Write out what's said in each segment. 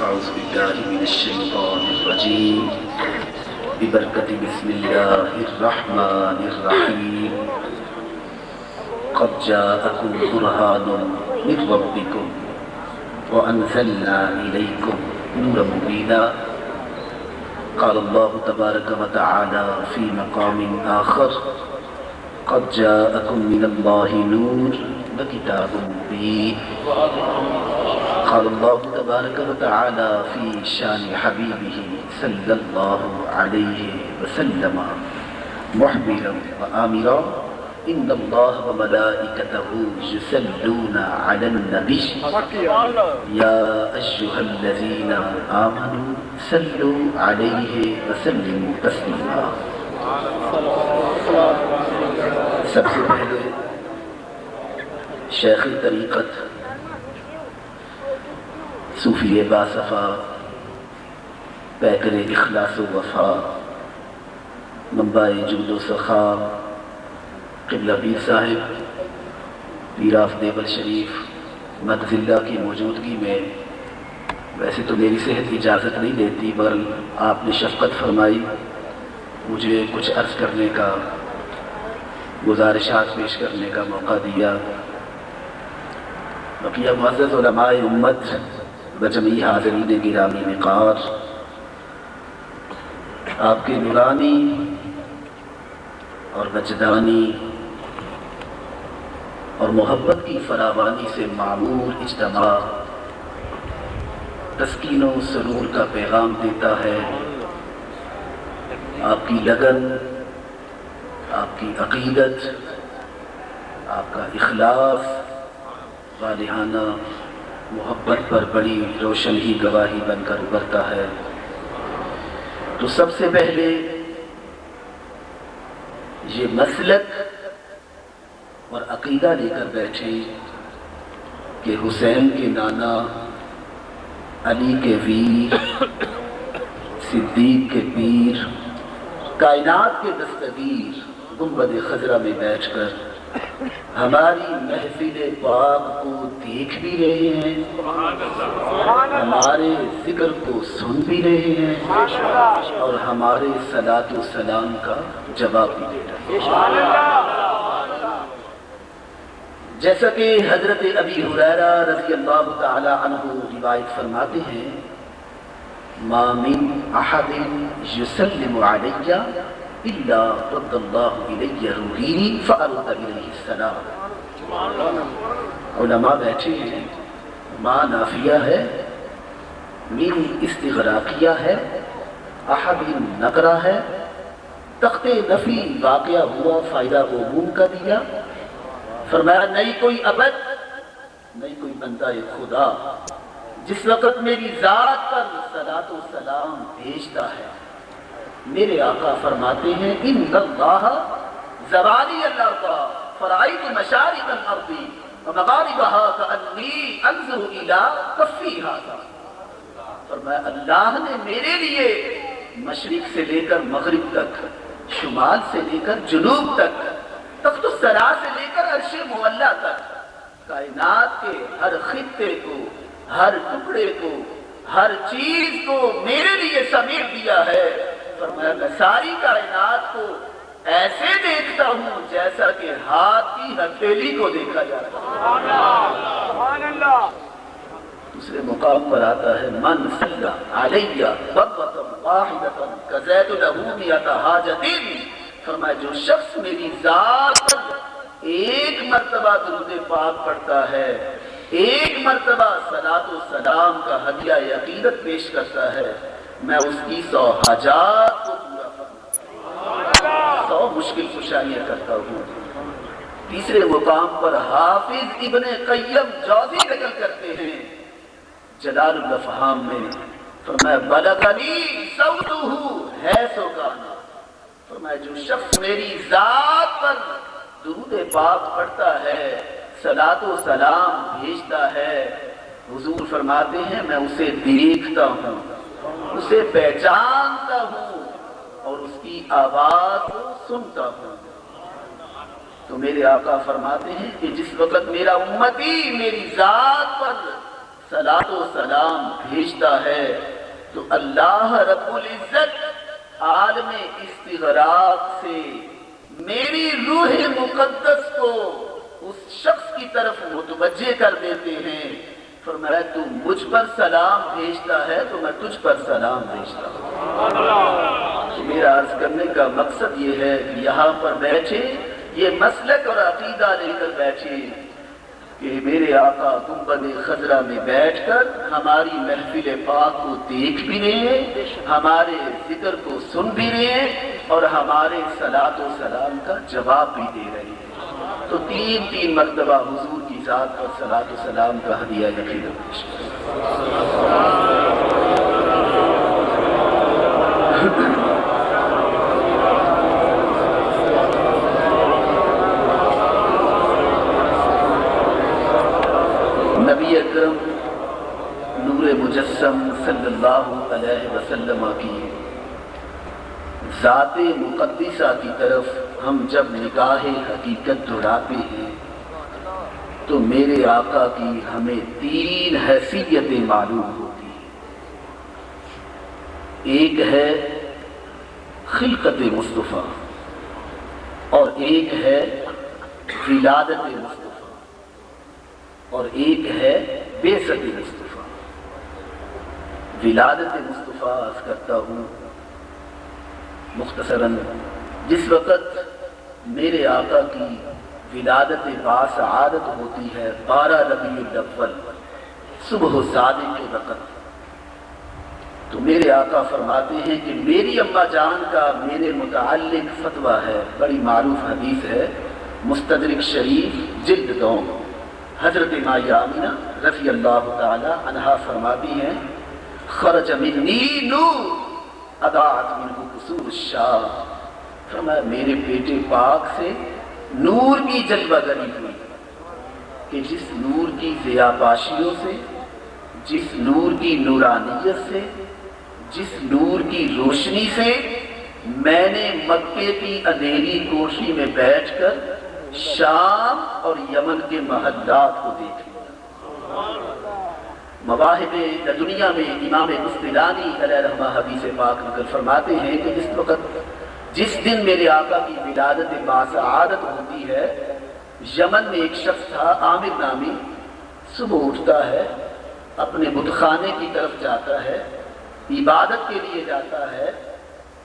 أعوذ بالله من الشيطان الرجيم ببركة بسم الله الرحمن الرحيم قد جاءكم برهان من ربكم وأنزلنا إليكم نورا مبينا قال الله تبارك وتعالى في مقام آخر قد جاءكم من الله نور وكتاب مبين قال الله تبارك وتعالى في شان حبيبه صلى الله عليه وسلم محبرا وآمرا إن الله وملائكته يصلون على النبي يا أيها الذين آمنوا صلوا عليه وسلموا تسليما. سب سے پہلے شیخ طریقت صوفی باصفا پیکر اخلاص و وفا منبع جود و سخا قبلہ پیر صاحب پیر آف دیول شریف مدذلہ کی موجودگی میں، ویسے تو میری صحت اجازت نہیں دیتی مگر آپ نے شفقت فرمائی مجھے کچھ عرض کرنے کا، گزارشات پیش کرنے کا موقع دیا. بقیہ معزز علماء امت و جمیع حاضرین گرامی وقار، آپ کے نورانی اور وجدانی اور محبت کی فراوانی سے معمور اجتماع تسکین و سرور کا پیغام دیتا ہے. آپ کی لگن، آپ کی عقیدت، آپ کا اخلاص والہانہ محبت پر بڑی روشن ہی گواہی بن کر ابھرتا ہے. تو سب سے پہلے یہ مسلک اور عقیدہ لے کر بیٹھے کہ حسین کے نانا، علی کے ویر، صدیق کے پیر، کائنات کے دستگیر گنبد خضرا میں بیٹھ کر ہماری محفل پاک کو دیکھ بھی رہے ہیں، ہمارے ذکر کو سن بھی رہے ہیں اور ہمارے صلاۃ و سلام کا جواب بھی دے رہے ہیں. جیسا کہ حضرت ابی ہریرہ رضی اللہ تعالی عنہ روایت فرماتے ہیں، ما من احد یسلم علی الا رد اللہ الی روحی فارد الیہ السلام. علماء بیٹھے ہیں، ما نافیہ ہے، من استغراقیہ ہے، احد نکرہ ہے، تخت نفی واقعہ ہوا فائدہ عموم کا دیا. فرمایا نہیں کوئی ابد، نہیں کوئی بندہ خدا جس وقت میری ذات پر صلاۃ و سلام بھیجتا ہے. میرے آقا فرماتے ہیں ان اللہ زوالی الارض فرائیت مشارق الارض ومغاربها کانی انظر الى کفی ھذا. فرمایا اللہ نے میرے لیے مشرق سے لے کر مغرب تک، شمال سے لے کر جنوب تک، تخت الثری سے لے کر عرش معلی کائنات کے ہر خطے کو، ہر ٹکڑے کو، ہر چیز کو میرے لیے سمیٹ دیا ہے۔ فرمایا میں ساری کائنات کو ایسے دیکھتا ہوں جیسا کہ ہاتھ کی ہتھیلی کو دیکھا جاتا ہے۔ دوسرے مقام پر آتا ہے من صلی علیہ ضربۃ واحدۃ کزیت لہ مئۃ حاجۃ، فرمایا جو شخص میری ذات پر ایک مرتبہ درود پاک پڑھتا ہے، ایک مرتبہ صلاۃ و سلام کا ہدیہ عقیدت پیش کرتا ہے، میں اس کی 100 حاجات کو پورا فرماتا ہوں، 100 مشکل کشائیاں کرتا ہوں۔ تیسرے مقام پر حافظ ابن قیم جوزی نقل کرتے ہیں جلال الافہام میں، فرمایا بلغنی صوتہ حیث کانا، فرمایا جو شخص میری ذات پر درود پاک پڑھتا ہے، صلاۃ و سلام بھیجتا ہے، حضور فرماتے ہیں میں اسے دیکھتا ہوں، اسے پہچانتا ہوں اور اس کی آواز کو سنتا ہوں۔ تو میرے آقا فرماتے ہیں کہ جس وقت میرا امتی میری ذات پر صلاۃ و سلام بھیجتا ہے تو اللہ رب العزت عالم استغراق سے میری روح مقدس کو اس شخص کی طرف متوجہ کر دیتے ہیں۔ فرمایا تو مجھ پر سلام بھیجتا ہے تو میں تجھ پر سلام بھیجتا ہوں۔ تو میرا عرض کرنے کا مقصد یہ ہے کہ یہاں پر بیٹھے یہ مسلک اور عقیدہ لے کر بیٹھے کہ میرے آقا گنبد خضرا میں بیٹھ کر ہماری محفل پاک کو دیکھ بھی رہے ہیں، ہمارے ذکر کو سن بھی رہے ہیں اور ہمارے صلاۃ و سلام کا جواب بھی دے رہے ہیں۔ تو تین مرتبہ حضور کی ذات پر صلاۃ و سلام کا ہدیہ عقیدت پیش نبی اکرم نور مجسم صلی اللہ علیہ وسلم کی ذات مقدسہ کی طرف ہم جب نگاہ حقیقت دوڑاتے ہیں تو میرے آقا کی ہمیں 3 حیثیتیں معلوم ہوتی ہیں۔ ایک ہے خلقت مصطفیٰ اور ایک ہے ولادت مصطفیٰ اور ایک ہے بعثت مصطفیٰ۔ ولادت مصطفیٰ عرض کرتا ہوں مختصراً، جس وقت میرے آقا کی ولادت باسعادت ہوتی ہے 12 ربیع الاول صبح و صادق کے وقت، تو میرے آقا فرماتے ہیں کہ میری اماں جان کا میرے متعلق فتویٰ ہے، بڑی معروف حدیث ہے، مستدرک شریف جلد 2، حضرت مائی آمینہ رضی اللہ تعالی عنہا فرماتی ہیں خرج منی نور اضاءت منہ قصور الشام، فرمایا میرے بیٹے پاک سے نور کی جلوہ گری ہوئی کہ جس نور کی ضیاءپاشیوں سے، جس نور کی نورانیت سے، جس نور کی روشنی سے میں نے مکے کی اندھیری کوٹھی میں بیٹھ کر شام اور یمن کے محلات کو دیکھ لیا۔ مواہب دنیا میں امام قسطلانی علیہ رحمہ حدیث پاک نقل فرماتے ہیں کہ جس دن میرے آقا کی ولادت باسعادت ہوتی ہے، یمن میں ایک شخص تھا عامر نامی، صبح اٹھتا ہے، اپنے بت خانے کی طرف جاتا ہے، عبادت کے لیے جاتا ہے،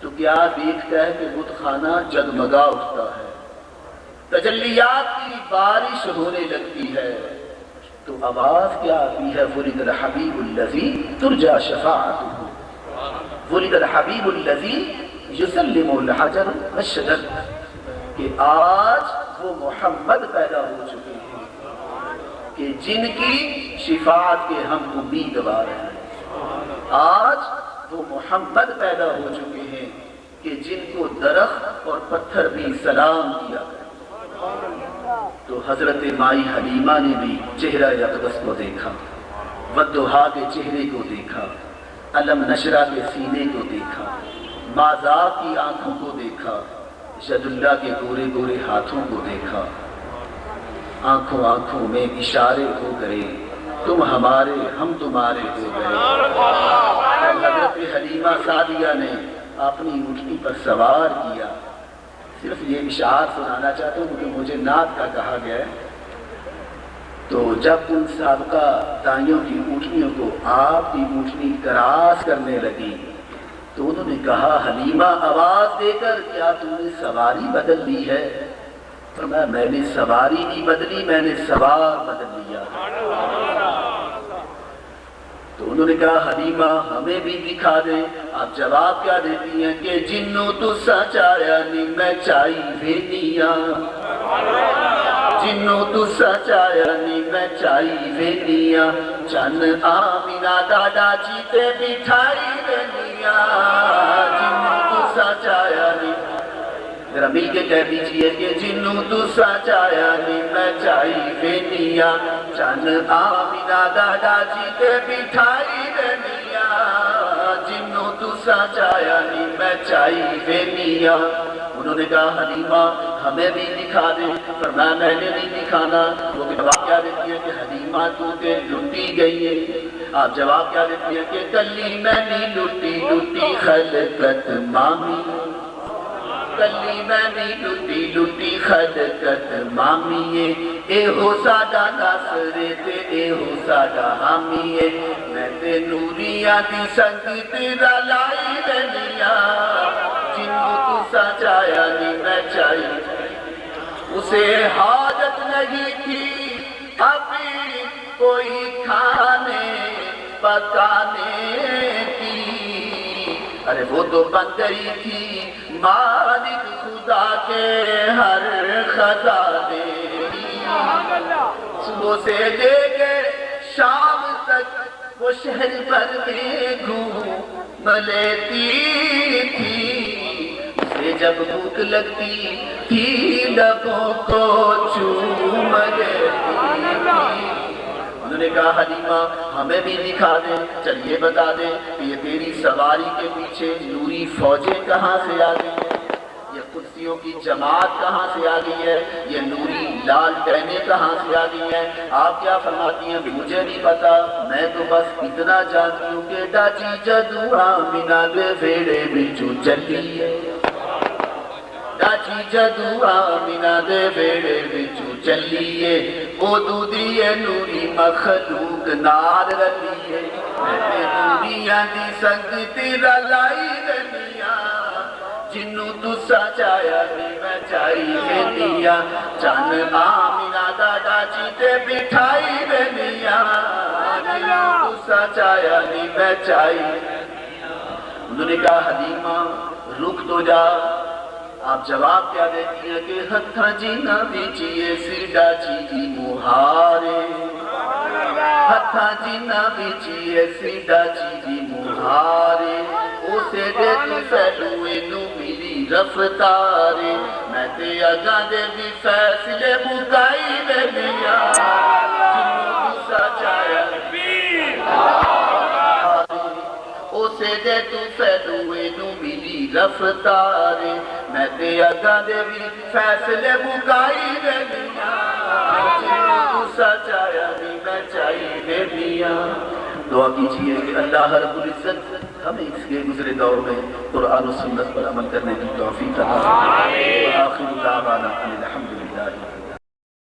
تو کیا دیکھتا ہے کہ بت خانہ جگمگا اٹھتا ہے، تجلیات کی بارش ہونے لگتی ہے، تو آواز کیا آتی ہے ولد الحبیب الذی ترجا شفاعتہ، ولد الحبیب الذی یسلم الحجر والشجر، کہ آج وہ محمد پیدا ہو چکے ہیں کہ جن کی شفاعت کے ہم امیدوار ہیں، آج وہ محمد پیدا ہو چکے ہیں کہ جن کو درخت اور پتھر بھی سلام کیا کریں۔ تو حضرت مائی حلیمہ نے بھی چہرہ اقدس کو دیکھا، والضحیٰ کے چہرے کو دیکھا، علم نشرہ کے سینے کو دیکھا، مازا کی آنکھوں کو دیکھا، ید اللہ کے گورے گورے ہاتھوں کو دیکھا۔ آنکھوں آنکھوں میں اشارے ہو گئے، تم ہمارے ہم تمہارے ہو گئے۔ حضرت حلیمہ سعدیہ نے اپنی اونٹنی پر سوار کیا۔ صرف یہ اشعار سنانا چاہتا ہوں کیونکہ مجھے نعت کا کہا گیا ہے۔ تو جب ان سابقہ دائیوں کی اونٹنیوں کو آپ کی اونٹنی کراس کرنے لگی تو انہوں نے کہا حلیمہ آواز دے کر کیا تم نے سواری بدل لی ہے؟ فرمایا میں نے سواری نہیں بدلی، میں نے سوار بدل لیا۔ تو انہوں نے کہا حلیمہ ہمیں بھی دکھا دیں۔ آپ جواب کیا دیتی ہیں کہ جنوں تو سچایا نہیں میں چائی وینیاں، جنوں تو سچایا نہیں میں چائی وینیاں، چن آمینہ دادا جی تے بٹھائی وینیاں، جنوں تو سچایا نہیں۔ ذرا مل کے کہہ دیجئے کہ جنوں تو سچایا نہیں میں چائی وینیاں، چن آمینہ دادا جی تے بٹھائی وینیاں، جنوں تو سچایا نہیں میں چائی وینیاں۔ انہوں نے کہا حلیمہ ہمیں بھی دکھا دیں۔ فرمایا میں نے نہیں دکھانا۔ وہ جواب کیا دیتی ہے کہ حلیمہ تو تے لٹی گئی ہے۔ آپ جواب کیا دیتی ہے کہ کلی میں نہیں لٹی، لٹی خلقت مامی، کلی میں نہیں لٹی، لٹی خلقت مامی، اے ہو ساڈا ناصرے تے اے ہو ساڈا حامی، میں تے نوریاں دی سنگت رلائی وینیاں، جنوں تو سچایا نہیں میں چائی۔ اسے حاجت نہیں تھی ابھی کوئی کھانے پکانے کی، ارے وہ تو بن گئی تھی مالک خدا کے ہر خزانے کی۔ صبح سے لے کے شام تک وہ شہر بھر میں گھوم لیتی تھی، اسے جب بھوک لگتی تھی لبوں کو چوم لیتی تھی۔ انہوں نے کہا حلیمہ ہمیں بھی دکھا دیں، چلیے بتا دیں کہ یہ تیری سواری کے پیچھے نوری فوجیں کہاں سے آ گئی ہیں، یہ قدسیوں کی جماعت کہاں سے آ گئی ہے، یہ نوری لال ٹہنے کہاں سے آ گئی ہیں۔ آپ کیا فرماتی ہیں مجھے نہیں پتا، میں تو بس اتنا جانتی ہوں کہ ڈاچی جدو آمینہ دے ویڑے بچوں چلی ہے، ڈاچی جدو آمینہ دے ویڑے بچوں چلیے، او دودھیے نوری مخلوق نار رلیے، میں نوریاں دی سنگت رلائی وینیاں، جنوں تو سچایا نہیں میں چائی وینیاں، چن آمینہ دادا جی تے بٹھائی وینیاں، جنوں تو سچایا نہیں میں چائی۔ انہوں نے کہا حلیمہ رک تو جا۔ آپ جواب کیا دیتی ہیں کہ ہتھا جینا بیچیے سیڈا چیزی مہارے، ہتھا جینا بیچیے سیڈا چیزی مہارے، اسے دے تو فیلوے نو ملی رفتارے، میں تے اگاں دے بھی فیصلے مکائی وینیاں، جنوں تو سچایا اسے دے تو فیلوے نو ملی رفتارے، میں تے اگاں دے بھی فیصلے مکائی وینیاں، جنوں تو سچایا نہیں میں چائی وینیاں۔ دعا کیجئے کہ اللہ رب العزت ہمیں اس کے گزرے دور میں قرآن و سنت پر عمل کرنے کی توفیق عطا فرمائے۔ آخر دعوانا الحمد